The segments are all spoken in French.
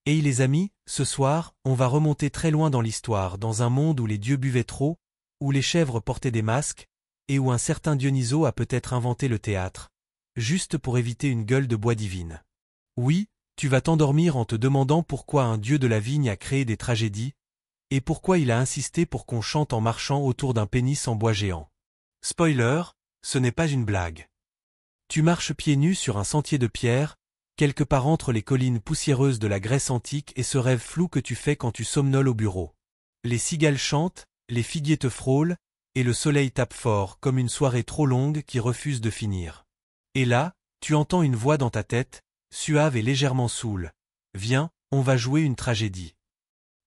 Hey les amis, ce soir, on va remonter très loin dans l'histoire, dans un monde où les dieux buvaient trop, où les chèvres portaient des masques, et où un certain Dionysos a peut-être inventé le théâtre, juste pour éviter une gueule de bois divine. Oui, tu vas t'endormir en te demandant pourquoi un dieu de la vigne a créé des tragédies, et pourquoi il a insisté pour qu'on chante en marchant autour d'un pénis en bois géant. Spoiler, ce n'est pas une blague. Tu marches pieds nus sur un sentier de pierre, quelque part entre les collines poussiéreuses de la Grèce antique et ce rêve flou que tu fais quand tu somnoles au bureau. Les cigales chantent, les figuiers te frôlent, et le soleil tape fort comme une soirée trop longue qui refuse de finir. Et là, tu entends une voix dans ta tête, suave et légèrement saoule. Viens, on va jouer une tragédie.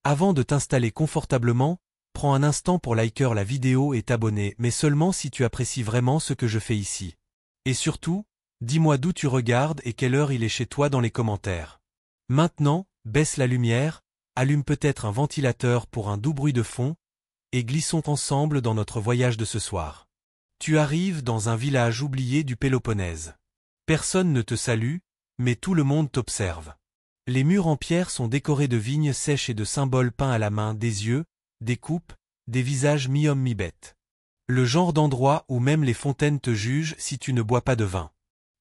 Avant de t'installer confortablement, prends un instant pour liker la vidéo et t'abonner, mais seulement si tu apprécies vraiment ce que je fais ici. Et surtout, dis-moi d'où tu regardes et quelle heure il est chez toi dans les commentaires. Maintenant, baisse la lumière, allume peut-être un ventilateur pour un doux bruit de fond, et glissons ensemble dans notre voyage de ce soir. Tu arrives dans un village oublié du Péloponnèse. Personne ne te salue, mais tout le monde t'observe. Les murs en pierre sont décorés de vignes sèches et de symboles peints à la main, des yeux, des coupes, des visages mi-homme mi-bête. Le genre d'endroit où même les fontaines te jugent si tu ne bois pas de vin.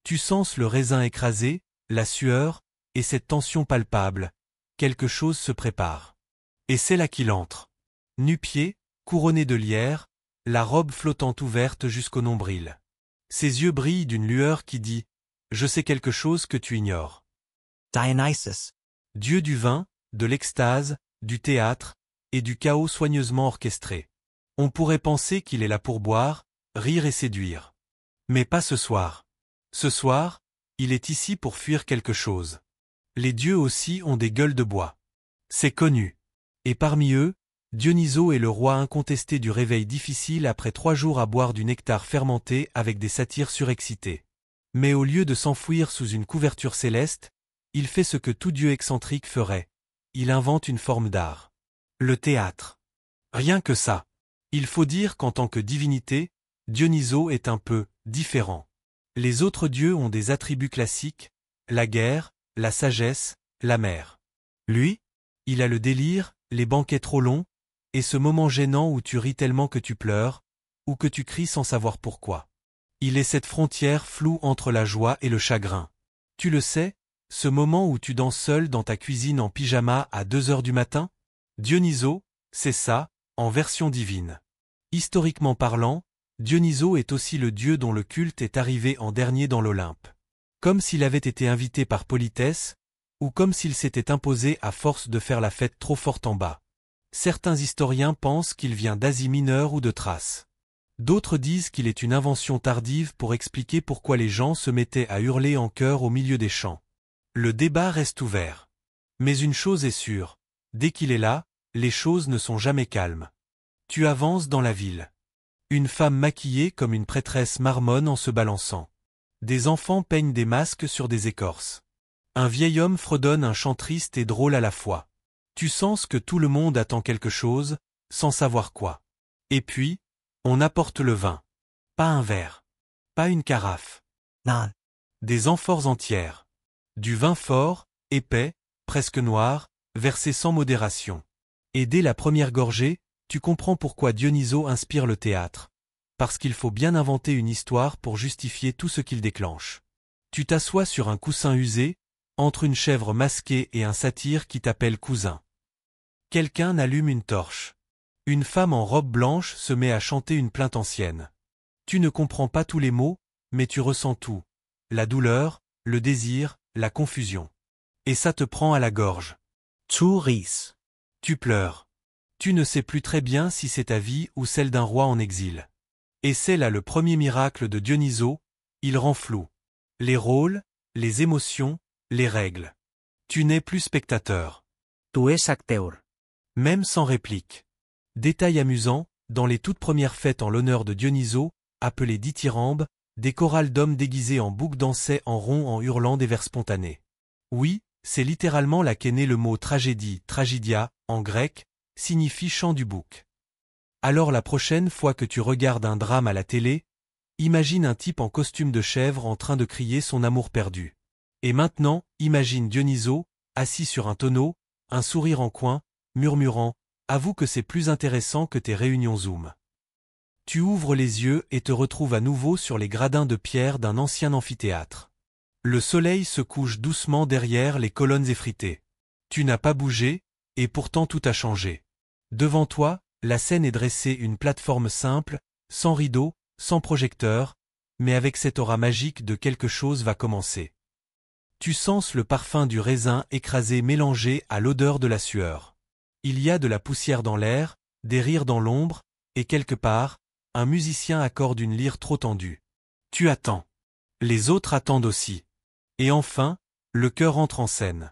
Tu sens le raisin écrasé, la sueur, et cette tension palpable. Quelque chose se prépare. Et c'est là qu'il entre. Nu-pied, couronné de lierre, la robe flottante ouverte jusqu'au nombril. Ses yeux brillent d'une lueur qui dit « Je sais quelque chose que tu ignores ». Dionysus. Dieu du vin, de l'extase, du théâtre, et du chaos soigneusement orchestré. On pourrait penser qu'il est là pour boire, rire et séduire. Mais pas ce soir. Ce soir, il est ici pour fuir quelque chose. Les dieux aussi ont des gueules de bois. C'est connu. Et parmi eux, Dionysos est le roi incontesté du réveil difficile après 3 jours à boire du nectar fermenté avec des satyres surexcités. Mais au lieu de s'enfouir sous une couverture céleste, il fait ce que tout dieu excentrique ferait. Il invente une forme d'art. Le théâtre. Rien que ça. Il faut dire qu'en tant que divinité, Dionysos est un peu différent. Les autres dieux ont des attributs classiques, la guerre, la sagesse, la mer. Lui, il a le délire, les banquets trop longs, et ce moment gênant où tu ris tellement que tu pleures, ou que tu cries sans savoir pourquoi. Il est cette frontière floue entre la joie et le chagrin. Tu le sais, ce moment où tu danses seul dans ta cuisine en pyjama à 2 heures du matin? Dionysos, c'est ça, en version divine. Historiquement parlant, Dionysos est aussi le dieu dont le culte est arrivé en dernier dans l'Olympe. Comme s'il avait été invité par politesse, ou comme s'il s'était imposé à force de faire la fête trop forte en bas. Certains historiens pensent qu'il vient d'Asie mineure ou de Thrace. D'autres disent qu'il est une invention tardive pour expliquer pourquoi les gens se mettaient à hurler en chœur au milieu des champs. Le débat reste ouvert. Mais une chose est sûre, dès qu'il est là, les choses ne sont jamais calmes. Tu avances dans la ville. Une femme maquillée comme une prêtresse marmonne en se balançant. Des enfants peignent des masques sur des écorces. Un vieil homme fredonne un chant triste et drôle à la fois. Tu sens que tout le monde attend quelque chose, sans savoir quoi. Et puis, on apporte le vin. Pas un verre. Pas une carafe. Non. Des amphores entières. Du vin fort, épais, presque noir, versé sans modération. Et dès la première gorgée, tu comprends pourquoi Dionysos inspire le théâtre. Parce qu'il faut bien inventer une histoire pour justifier tout ce qu'il déclenche. Tu t'assois sur un coussin usé, entre une chèvre masquée et un satyre qui t'appelle cousin. Quelqu'un allume une torche. Une femme en robe blanche se met à chanter une plainte ancienne. Tu ne comprends pas tous les mots, mais tu ressens tout. La douleur, le désir, la confusion. Et ça te prend à la gorge. Tu ris. Tu pleures. Tu ne sais plus très bien si c'est ta vie ou celle d'un roi en exil. Et c'est là le premier miracle de Dionysos, il rend flou. Les rôles, les émotions, les règles. Tu n'es plus spectateur. Tu es acteur. Même sans réplique. Détail amusant, dans les toutes premières fêtes en l'honneur de Dionysos, appelées dithyrambes, des chorales d'hommes déguisés en boucs dansaient en rond en hurlant des vers spontanés. Oui, c'est littéralement là qu'est né le mot tragédie, tragidia, en grec, signifie chant du bouc. Alors la prochaine fois que tu regardes un drame à la télé, imagine un type en costume de chèvre en train de crier son amour perdu. Et maintenant, imagine Dionysos, assis sur un tonneau, un sourire en coin, murmurant « Avoue que c'est plus intéressant que tes réunions Zoom ». Tu ouvres les yeux et te retrouves à nouveau sur les gradins de pierre d'un ancien amphithéâtre. Le soleil se couche doucement derrière les colonnes effritées. Tu n'as pas bougé, et pourtant tout a changé. Devant toi, la scène est dressée une plateforme simple, sans rideau, sans projecteur, mais avec cette aura magique de quelque chose va commencer. Tu sens le parfum du raisin écrasé mélangé à l'odeur de la sueur. Il y a de la poussière dans l'air, des rires dans l'ombre, et quelque part, un musicien accorde une lyre trop tendue. Tu attends. Les autres attendent aussi. Et enfin, le chœur entre en scène.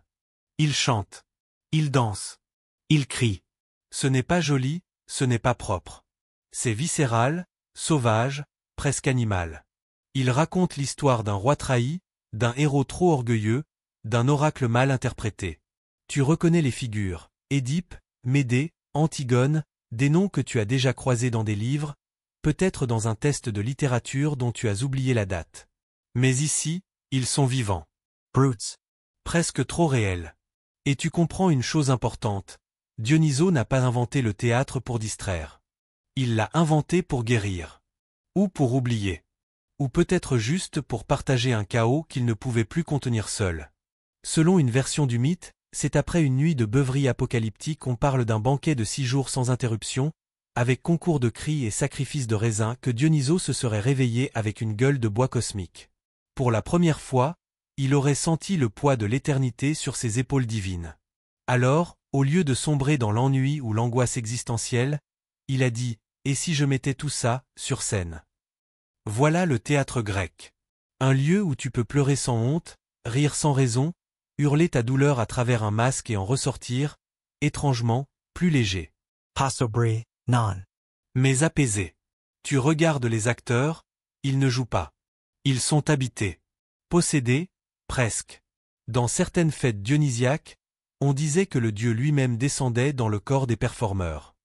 Il chante. Il danse. Il crie. Ce n'est pas joli, ce n'est pas propre. C'est viscéral, sauvage, presque animal. Il raconte l'histoire d'un roi trahi, d'un héros trop orgueilleux, d'un oracle mal interprété. Tu reconnais les figures, Édipe, Médée, Antigone, des noms que tu as déjà croisés dans des livres, peut-être dans un test de littérature dont tu as oublié la date. Mais ici, ils sont vivants. Brutes. Presque trop réels. Et tu comprends une chose importante. Dionysos n'a pas inventé le théâtre pour distraire. Il l'a inventé pour guérir. Ou pour oublier. Ou peut-être juste pour partager un chaos qu'il ne pouvait plus contenir seul. Selon une version du mythe, c'est après une nuit de beuverie apocalyptique qu'on parle d'un banquet de 6 jours sans interruption, avec concours de cris et sacrifices de raisins que Dionysos se serait réveillé avec une gueule de bois cosmique. Pour la première fois, il aurait senti le poids de l'éternité sur ses épaules divines. Alors, au lieu de sombrer dans l'ennui ou l'angoisse existentielle, il a dit « Et si je mettais tout ça sur scène ?» Voilà le théâtre grec. Un lieu où tu peux pleurer sans honte, rire sans raison, hurler ta douleur à travers un masque et en ressortir, étrangement, plus léger. Possibly, non. Mais apaisé. Tu regardes les acteurs, ils ne jouent pas. Ils sont habités. Possédés, presque. Dans certaines fêtes dionysiaques, on disait que le dieu lui-même descendait dans le corps des performeurs.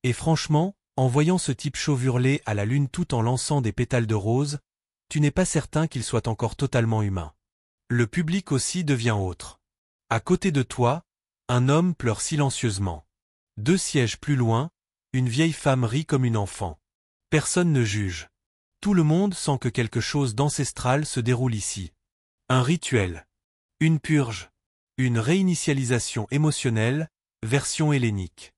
Et franchement, en voyant ce type chauve hurler à la lune tout en lançant des pétales de rose, tu n'es pas certain qu'il soit encore totalement humain. Le public aussi devient autre. À côté de toi, un homme pleure silencieusement. 2 sièges plus loin, une vieille femme rit comme une enfant. Personne ne juge. Tout le monde sent que quelque chose d'ancestral se déroule ici. Un rituel. Une purge. Une réinitialisation émotionnelle, version hellénique.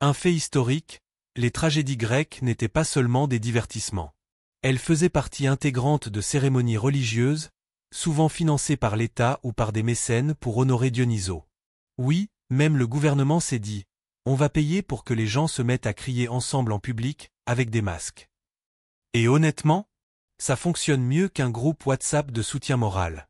Un fait historique, les tragédies grecques n'étaient pas seulement des divertissements. Elles faisaient partie intégrante de cérémonies religieuses, souvent financées par l'État ou par des mécènes pour honorer Dionysos. Oui, même le gouvernement s'est dit, on va payer pour que les gens se mettent à crier ensemble en public, avec des masques. Et honnêtement, ça fonctionne mieux qu'un groupe WhatsApp de soutien moral.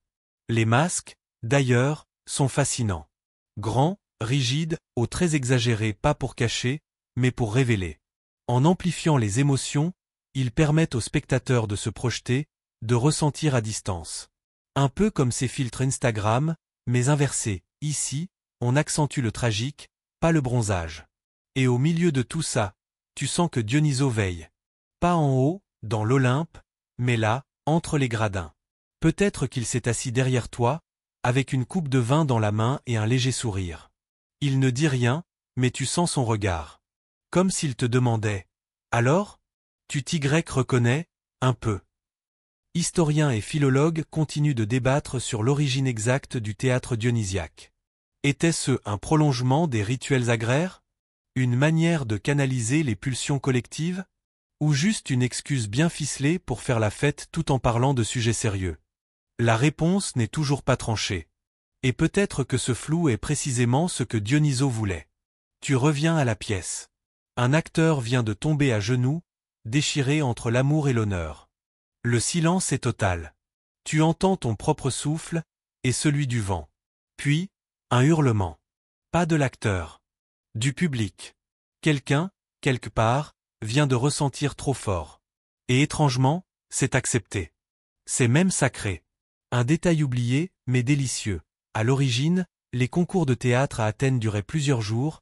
Les masques, d'ailleurs, sont fascinants. Grands, rigides, aux traits exagérés pas pour cacher, mais pour révéler. En amplifiant les émotions, ils permettent aux spectateurs de se projeter, de ressentir à distance. Un peu comme ces filtres Instagram, mais inversés. Ici, on accentue le tragique, pas le bronzage. Et au milieu de tout ça, tu sens que Dionysos veille. Pas en haut, dans l'Olympe, mais là, entre les gradins. Peut-être qu'il s'est assis derrière toi, avec une coupe de vin dans la main et un léger sourire. Il ne dit rien, mais tu sens son regard. Comme s'il te demandait « Alors ?» Tu t'y reconnais, un peu. Historiens et philologues continuent de débattre sur l'origine exacte du théâtre dionysiaque. Était-ce un prolongement des rituels agraires? Une manière de canaliser les pulsions collectives? Ou juste une excuse bien ficelée pour faire la fête tout en parlant de sujets sérieux? La réponse n'est toujours pas tranchée. Et peut-être que ce flou est précisément ce que Dionysos voulait. Tu reviens à la pièce. Un acteur vient de tomber à genoux, déchiré entre l'amour et l'honneur. Le silence est total. Tu entends ton propre souffle, et celui du vent. Puis, un hurlement. Pas de l'acteur. Du public. Quelqu'un, quelque part, vient de ressentir trop fort. Et étrangement, c'est accepté. C'est même sacré. Un détail oublié, mais délicieux. À l'origine, les concours de théâtre à Athènes duraient plusieurs jours,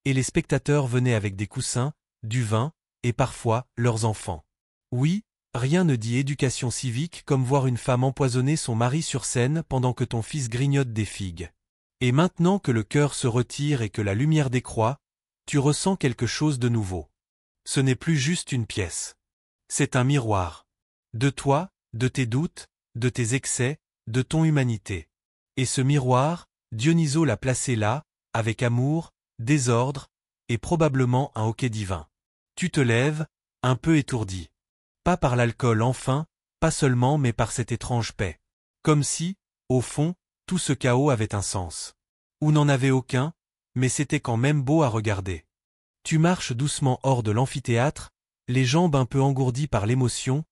et les spectateurs venaient avec des coussins, du vin, et parfois, leurs enfants. Oui, rien ne dit éducation civique comme voir une femme empoisonner son mari sur scène pendant que ton fils grignote des figues. Et maintenant que le cœur se retire et que la lumière décroît, tu ressens quelque chose de nouveau. Ce n'est plus juste une pièce. C'est un miroir. De toi, de tes doutes, de tes excès, de ton humanité. Et ce miroir, Dionyso l'a placé là, avec amour, désordre, et probablement un hoquet divin. Tu te lèves, un peu étourdi. Pas par l'alcool enfin, pas seulement mais par cette étrange paix. Comme si, au fond, tout ce chaos avait un sens. Ou n'en avait aucun, mais c'était quand même beau à regarder. Tu marches doucement hors de l'amphithéâtre, les jambes un peu engourdies par l'émotion,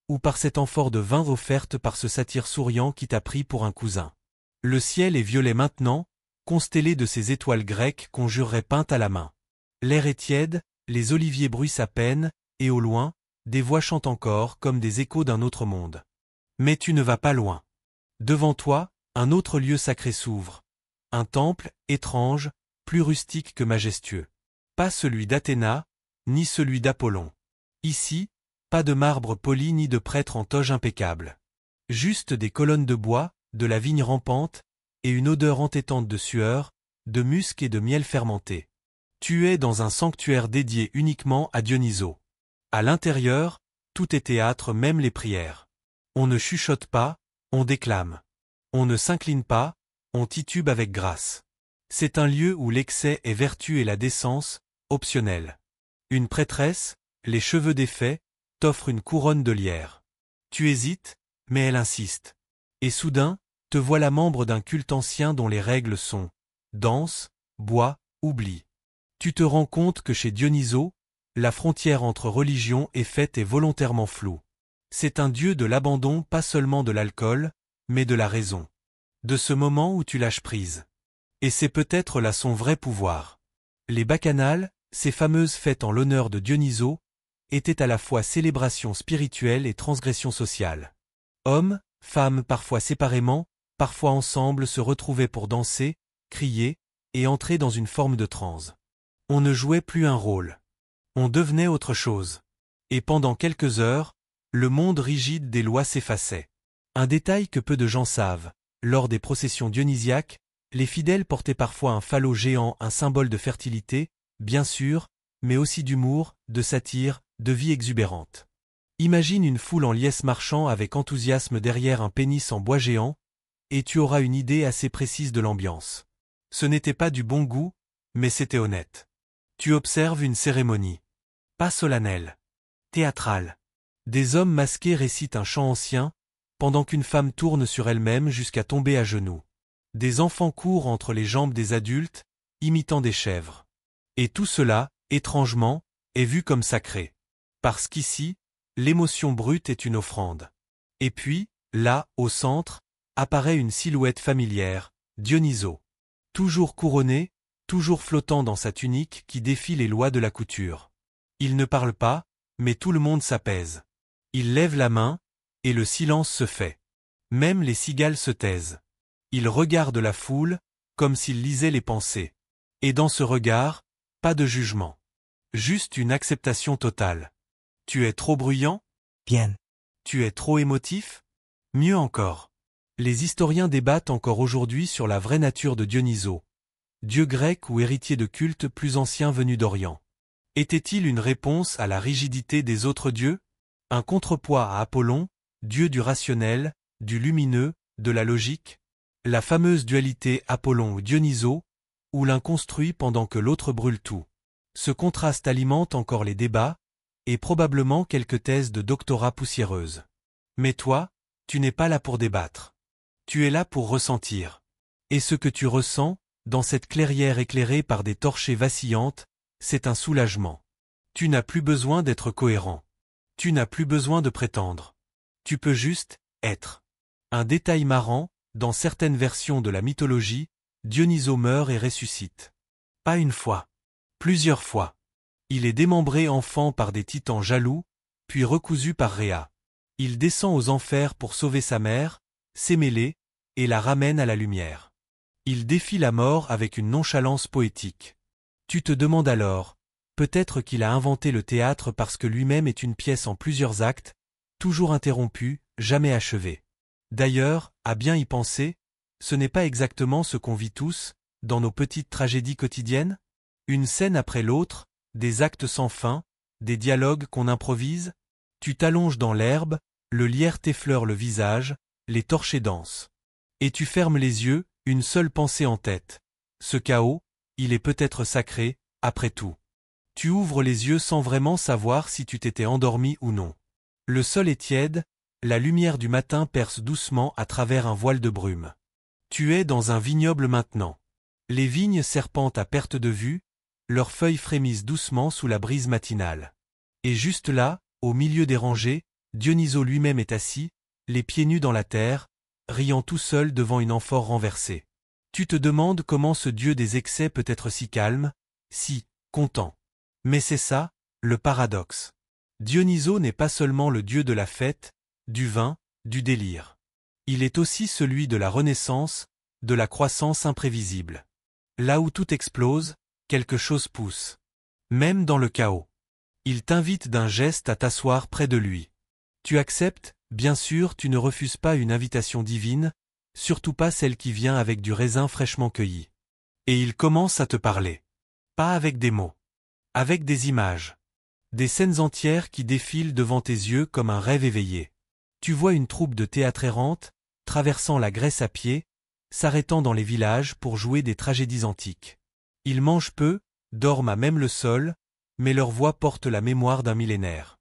ou par cette amphore de vin offerte par ce satyre souriant qui t'a pris pour un cousin. Le ciel est violet maintenant, constellé de ces étoiles grecques qu'on jurerait peintes à la main. L'air est tiède, les oliviers bruissent à peine, et au loin, des voix chantent encore comme des échos d'un autre monde. Mais tu ne vas pas loin. Devant toi, un autre lieu sacré s'ouvre. Un temple, étrange, plus rustique que majestueux. Pas celui d'Athéna, ni celui d'Apollon. Ici, pas de marbre poli ni de prêtre en toge impeccable. Juste des colonnes de bois, de la vigne rampante, et une odeur entêtante de sueur, de musc et de miel fermenté. Tu es dans un sanctuaire dédié uniquement à Dionyso. À l'intérieur, tout est théâtre, même les prières. On ne chuchote pas, on déclame. On ne s'incline pas, on titube avec grâce. C'est un lieu où l'excès est vertu et la décence, optionnelle. Une prêtresse, les cheveux défaits, t'offre une couronne de lierre. Tu hésites, mais elle insiste. Et soudain, te voilà membre d'un culte ancien dont les règles sont danse, bois, oubli. Tu te rends compte que chez Dionyso, la frontière entre religion et fête est volontairement floue. C'est un dieu de l'abandon, pas seulement de l'alcool, mais de la raison. De ce moment où tu lâches prise. Et c'est peut-être là son vrai pouvoir. Les bacchanales, ces fameuses fêtes en l'honneur de Dionyso, étaient à la fois célébration spirituelle et transgression sociale. Hommes, femmes parfois séparément, parfois ensemble se retrouvaient pour danser, crier, et entrer dans une forme de transe. On ne jouait plus un rôle. On devenait autre chose. Et pendant quelques heures, le monde rigide des lois s'effaçait. Un détail que peu de gens savent, lors des processions dionysiaques, les fidèles portaient parfois un phallo géant, un symbole de fertilité, bien sûr, mais aussi d'humour, de satire, de vie exubérante. Imagine une foule en liesse marchant avec enthousiasme derrière un pénis en bois géant, et tu auras une idée assez précise de l'ambiance. Ce n'était pas du bon goût, mais c'était honnête. Tu observes une cérémonie. Pas solennelle. Théâtrale. Des hommes masqués récitent un chant ancien, pendant qu'une femme tourne sur elle-même jusqu'à tomber à genoux. Des enfants courent entre les jambes des adultes, imitant des chèvres. Et tout cela, étrangement, est vu comme sacré. Parce qu'ici, l'émotion brute est une offrande. Et puis, là, au centre, apparaît une silhouette familière, Dionyso. Toujours couronné, toujours flottant dans sa tunique qui défie les lois de la couture. Il ne parle pas, mais tout le monde s'apaise. Il lève la main, et le silence se fait. Même les cigales se taisent. Il regarde la foule, comme s'il lisait les pensées. Et dans ce regard, pas de jugement. Juste une acceptation totale. Tu es trop bruyant? Bien. Tu es trop émotif? Mieux encore. Les historiens débattent encore aujourd'hui sur la vraie nature de Dionyso. Dieu grec ou héritier de cultes plus anciens venus d'Orient. Était-il une réponse à la rigidité des autres dieux? Un contrepoids à Apollon, dieu du rationnel, du lumineux, de la logique? La fameuse dualité Apollon ou Dionyso, où l'un construit pendant que l'autre brûle tout. Ce contraste alimente encore les débats, et probablement quelques thèses de doctorat poussiéreuses. Mais toi, tu n'es pas là pour débattre. Tu es là pour ressentir. Et ce que tu ressens, dans cette clairière éclairée par des torchées vacillantes, c'est un soulagement. Tu n'as plus besoin d'être cohérent. Tu n'as plus besoin de prétendre. Tu peux juste être. Un détail marrant, dans certaines versions de la mythologie, Dionyso meurt et ressuscite. Pas une fois. Plusieurs fois. Il est démembré enfant par des titans jaloux, puis recousu par Rhea. Il descend aux enfers pour sauver sa mère, s'émêler, et la ramène à la lumière. Il défie la mort avec une nonchalance poétique. Tu te demandes alors, peut-être qu'il a inventé le théâtre parce que lui-même est une pièce en plusieurs actes, toujours interrompue, jamais achevée. D'ailleurs, à bien y penser, ce n'est pas exactement ce qu'on vit tous, dans nos petites tragédies quotidiennes? Une scène après l'autre, des actes sans fin, des dialogues qu'on improvise? Tu t'allonges dans l'herbe, le lierre t'effleure le visage, les torchers dansent. Et tu fermes les yeux, une seule pensée en tête. Ce chaos, il est peut-être sacré, après tout. Tu ouvres les yeux sans vraiment savoir si tu t'étais endormi ou non. Le sol est tiède, la lumière du matin perce doucement à travers un voile de brume. Tu es dans un vignoble maintenant. Les vignes serpentent à perte de vue, leurs feuilles frémissent doucement sous la brise matinale. Et juste là, au milieu des rangées, Dionyso lui-même est assis, les pieds nus dans la terre, riant tout seul devant une amphore renversée. Tu te demandes comment ce dieu des excès peut être si calme, si content. Mais c'est ça, le paradoxe. Dionyso n'est pas seulement le dieu de la fête, du vin, du délire. Il est aussi celui de la renaissance, de la croissance imprévisible. Là où tout explose, quelque chose pousse. Même dans le chaos. Il t'invite d'un geste à t'asseoir près de lui. Tu acceptes, bien sûr tu ne refuses pas une invitation divine, surtout pas celle qui vient avec du raisin fraîchement cueilli. Et il commence à te parler. Pas avec des mots. Avec des images. Des scènes entières qui défilent devant tes yeux comme un rêve éveillé. Tu vois une troupe de théâtre errante, traversant la Grèce à pied, s'arrêtant dans les villages pour jouer des tragédies antiques. Ils mangent peu, dorment à même le sol, mais leur voix porte la mémoire d'un millénaire.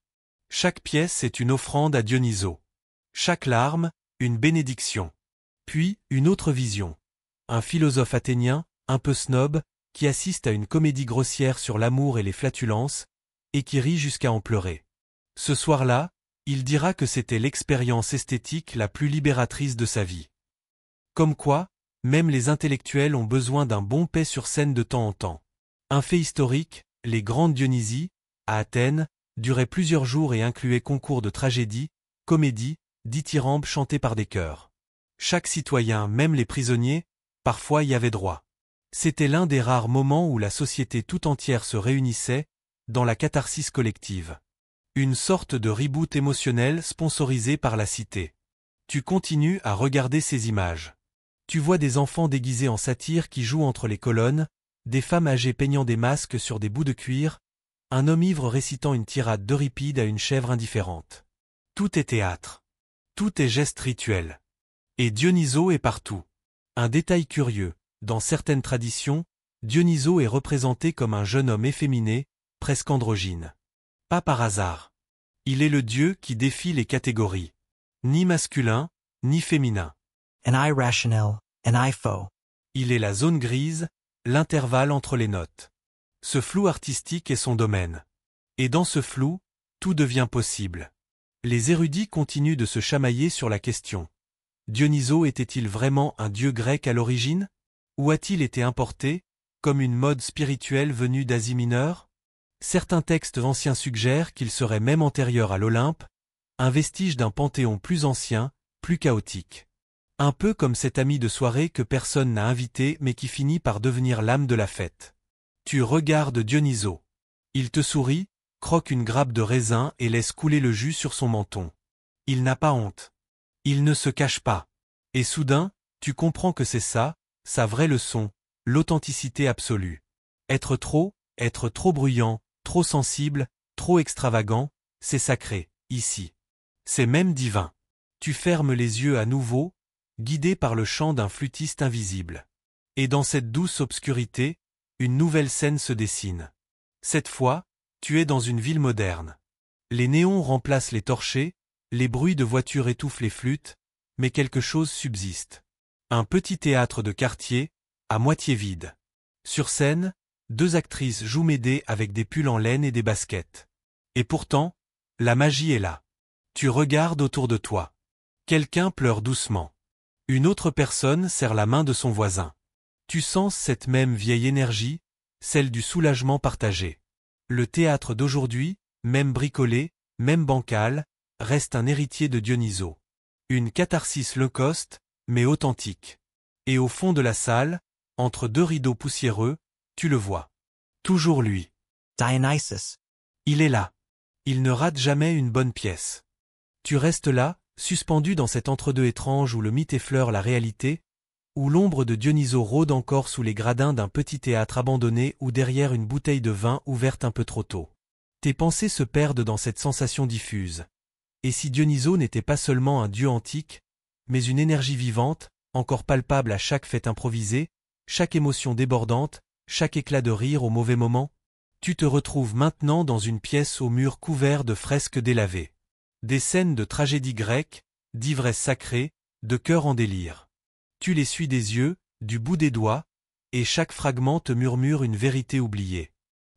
Chaque pièce est une offrande à Dionyso. Chaque larme, une bénédiction. Puis, une autre vision. Un philosophe athénien, un peu snob, qui assiste à une comédie grossière sur l'amour et les flatulences, et qui rit jusqu'à en pleurer. Ce soir-là, il dira que c'était l'expérience esthétique la plus libératrice de sa vie. Comme quoi, même les intellectuels ont besoin d'un bon paix sur scène de temps en temps. Un fait historique, les grandes Dionysies, à Athènes, duraient plusieurs jours et incluaient concours de tragédie, comédie, dithyrambes chantés par des chœurs. Chaque citoyen, même les prisonniers, parfois y avait droit. C'était l'un des rares moments où la société tout entière se réunissait, dans la catharsis collective. Une sorte de reboot émotionnel sponsorisé par la cité. Tu continues à regarder ces images. Tu vois des enfants déguisés en satyres qui jouent entre les colonnes, des femmes âgées peignant des masques sur des bouts de cuir, un homme ivre récitant une tirade d'Euripide à une chèvre indifférente. Tout est théâtre. Tout est geste rituel. Et Dionyso est partout. Un détail curieux, dans certaines traditions, Dionyso est représenté comme un jeune homme efféminé, presque androgyne. Pas par hasard. Il est le dieu qui défie les catégories. Ni masculin, ni féminin. An irrational, an ifo. Il est la zone grise, l'intervalle entre les notes. Ce flou artistique est son domaine. Et dans ce flou, tout devient possible. Les érudits continuent de se chamailler sur la question. Dionyso était-il vraiment un dieu grec à l'origine? Ou a-t-il été importé, comme une mode spirituelle venue d'Asie mineure? Certains textes anciens suggèrent qu'il serait même antérieur à l'Olympe, un vestige d'un panthéon plus ancien, plus chaotique. Un peu comme cet ami de soirée que personne n'a invité mais qui finit par devenir l'âme de la fête. Tu regardes Dionyso. Il te sourit, croque une grappe de raisin et laisse couler le jus sur son menton. Il n'a pas honte. Il ne se cache pas. Et soudain, tu comprends que c'est ça, sa vraie leçon, l'authenticité absolue. Être trop bruyant, trop sensible, trop extravagant, c'est sacré, ici. C'est même divin. Tu fermes les yeux à nouveau, guidé par le chant d'un flûtiste invisible. Et dans cette douce obscurité, une nouvelle scène se dessine. Cette fois, tu es dans une ville moderne. Les néons remplacent les torchers, les bruits de voitures étouffent les flûtes, mais quelque chose subsiste. Un petit théâtre de quartier, à moitié vide. Sur scène, 2 actrices jouent Médée avec des pulls en laine et des baskets. Et pourtant, la magie est là. Tu regardes autour de toi. Quelqu'un pleure doucement. Une autre personne serre la main de son voisin. Tu sens cette même vieille énergie, celle du soulagement partagé. Le théâtre d'aujourd'hui, même bricolé, même bancal, reste un héritier de Dionyso. Une catharsis low-cost, mais authentique. Et au fond de la salle, entre 2 rideaux poussiéreux, tu le vois. Toujours lui. Dionysus. Il est là. Il ne rate jamais une bonne pièce. Tu restes là, suspendu dans cet entre-deux étrange où le mythe effleure la réalité, où l'ombre de Dionysos rôde encore sous les gradins d'un petit théâtre abandonné ou derrière une bouteille de vin ouverte un peu trop tôt. Tes pensées se perdent dans cette sensation diffuse. Et si Dionysos n'était pas seulement un dieu antique, mais une énergie vivante, encore palpable à chaque fête improvisée, chaque émotion débordante, chaque éclat de rire au mauvais moment? Tu te retrouves maintenant dans une pièce aux murs couverts de fresques délavées. Des scènes de tragédie grecque, d'ivresse sacrée, de cœur en délire. Tu les suis des yeux, du bout des doigts, et chaque fragment te murmure une vérité oubliée.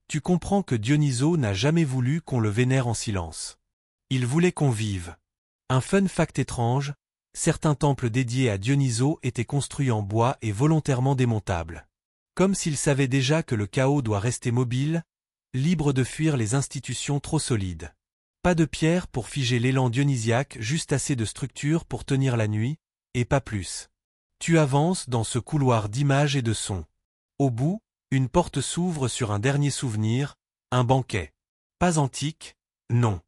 Tu comprends que Dionysos n'a jamais voulu qu'on le vénère en silence. Il voulait qu'on vive. Un fun fact étrange, certains temples dédiés à Dionysos étaient construits en bois et volontairement démontables. Comme s'il savait déjà que le chaos doit rester mobile, libre de fuir les institutions trop solides. Pas de pierre pour figer l'élan dionysiaque, juste assez de structure pour tenir la nuit, et pas plus. Tu avances dans ce couloir d'images et de sons. Au bout, une porte s'ouvre sur un dernier souvenir, un banquet. Pas antique, non.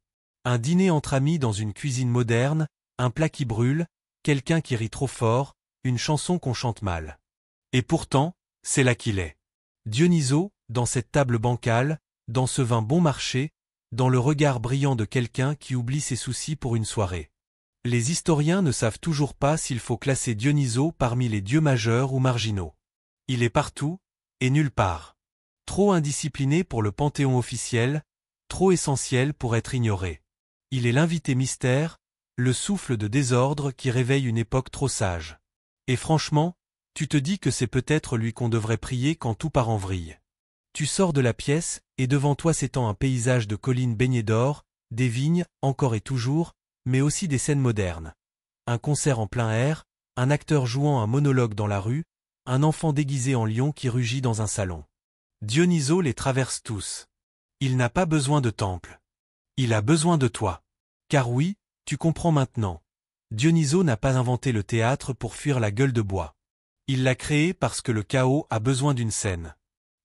Un dîner entre amis dans une cuisine moderne, un plat qui brûle, quelqu'un qui rit trop fort, une chanson qu'on chante mal. Et pourtant, c'est là qu'il est. Dionysos, dans cette table bancale, dans ce vin bon marché, dans le regard brillant de quelqu'un qui oublie ses soucis pour une soirée. Les historiens ne savent toujours pas s'il faut classer Dionysos parmi les dieux majeurs ou marginaux. Il est partout, et nulle part. Trop indiscipliné pour le panthéon officiel, trop essentiel pour être ignoré. Il est l'invité mystère, le souffle de désordre qui réveille une époque trop sage. Et franchement, tu te dis que c'est peut-être lui qu'on devrait prier quand tout part en vrille. Tu sors de la pièce, et devant toi s'étend un paysage de collines baignées d'or, des vignes, encore et toujours, mais aussi des scènes modernes. Un concert en plein air, un acteur jouant un monologue dans la rue, un enfant déguisé en lion qui rugit dans un salon. Dionysos les traverse tous. Il n'a pas besoin de temple. Il a besoin de toi. Car oui, tu comprends maintenant. Dionysos n'a pas inventé le théâtre pour fuir la gueule de bois. Il l'a créé parce que le chaos a besoin d'une scène.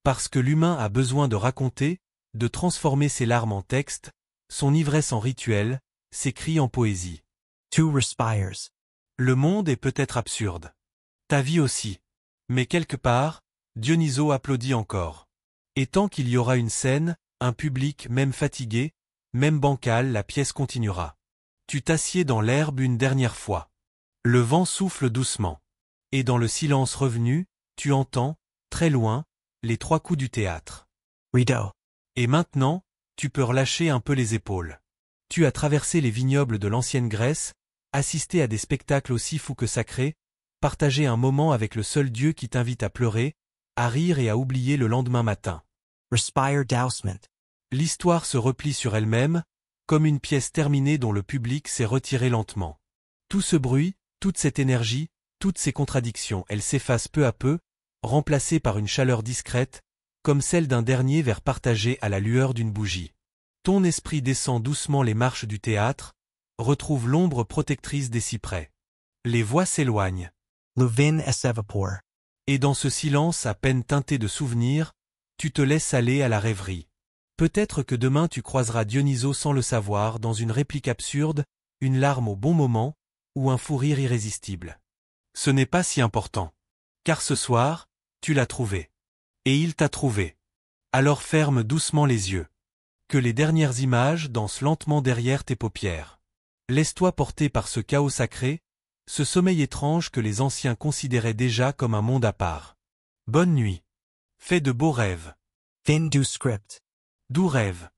Parce que l'humain a besoin de raconter, de transformer ses larmes en texte, son ivresse en rituel, ses cris en poésie. Two respires. Le monde est peut-être absurde. Ta vie aussi. Mais quelque part, Dionysos applaudit encore. Et tant qu'il y aura une scène, un public même fatigué, même bancal, la pièce continuera. Tu t'assieds dans l'herbe une dernière fois. Le vent souffle doucement. Et dans le silence revenu, tu entends, très loin, les trois coups du théâtre. Rideau. Et maintenant, tu peux relâcher un peu les épaules. Tu as traversé les vignobles de l'ancienne Grèce, assisté à des spectacles aussi fous que sacrés, partagé un moment avec le seul Dieu qui t'invite à pleurer, à rire et à oublier le lendemain matin. Respire dousement. L'histoire se replie sur elle-même, comme une pièce terminée dont le public s'est retiré lentement. Tout ce bruit, toute cette énergie, toutes ces contradictions, elles s'effacent peu à peu, remplacées par une chaleur discrète, comme celle d'un dernier verre partagé à la lueur d'une bougie. Ton esprit descend doucement les marches du théâtre, retrouve l'ombre protectrice des cyprès. Les voix s'éloignent. Le vin s'évapore. Et dans ce silence à peine teinté de souvenirs, tu te laisses aller à la rêverie. Peut-être que demain tu croiseras Dionysos sans le savoir dans une réplique absurde, une larme au bon moment, ou un fou rire irrésistible. Ce n'est pas si important. Car ce soir, tu l'as trouvé. Et il t'a trouvé. Alors ferme doucement les yeux. Que les dernières images dansent lentement derrière tes paupières. Laisse-toi porter par ce chaos sacré, ce sommeil étrange que les anciens considéraient déjà comme un monde à part. Bonne nuit. Fais de beaux rêves. Fin du script. Doux rêves.